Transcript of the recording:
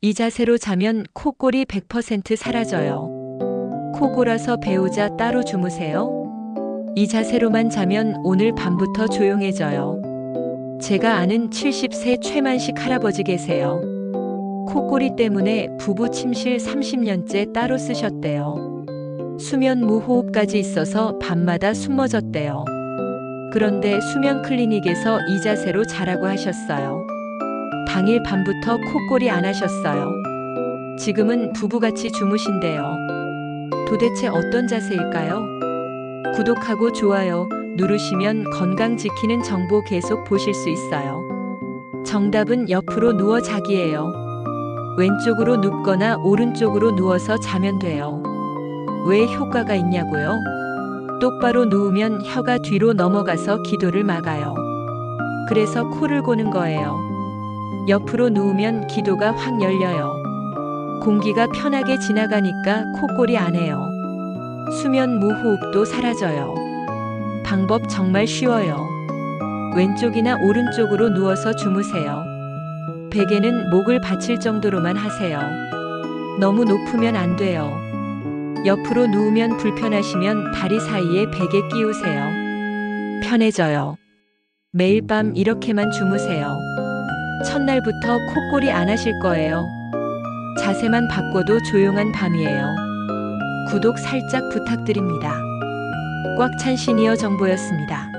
이 자세로 자면 코골이 100% 사라져요. 코 골아서 배우자 따로 주무세요? 이 자세로만 자면 오늘 밤부터 조용해져요. 제가 아는 70세 최만식 할아버지 계세요. 코골이 때문에 부부 침실 30년째 따로 쓰셨대요. 수면 무호흡까지 있어서 밤마다 숨머졌대요. 그런데 수면 클리닉에서 이 자세로 자라고 하셨어요. 당일 밤부터 코골이 안 하셨어요. 지금은 부부같이 주무신대요. 도대체 어떤 자세일까요? 구독하고 좋아요 누르시면 건강 지키는 정보 계속 보실 수 있어요. 정답은 옆으로 누워 자기예요. 왼쪽으로 눕거나 오른쪽으로 누워서 자면 돼요. 왜 효과가 있냐고요? 똑바로 누우면 혀가 뒤로 넘어가서 기도를 막아요. 그래서 코를 고는 거예요. 옆으로 누우면 기도가 확 열려요. 공기가 편하게 지나가니까 코골이 안 해요. 수면 무호흡도 사라져요. 방법 정말 쉬워요. 왼쪽이나 오른쪽으로 누워서 주무세요. 베개는 목을 받칠 정도로만 하세요. 너무 높으면 안 돼요. 옆으로 누우면 불편하시면 다리 사이에 베개 끼우세요. 편해져요. 매일 밤 이렇게만 주무세요. 첫날부터 코골이 안 하실 거예요. 자세만 바꿔도 조용한 밤이에요. 구독 살짝 부탁드립니다. 꽉 찬 시니어 정보였습니다.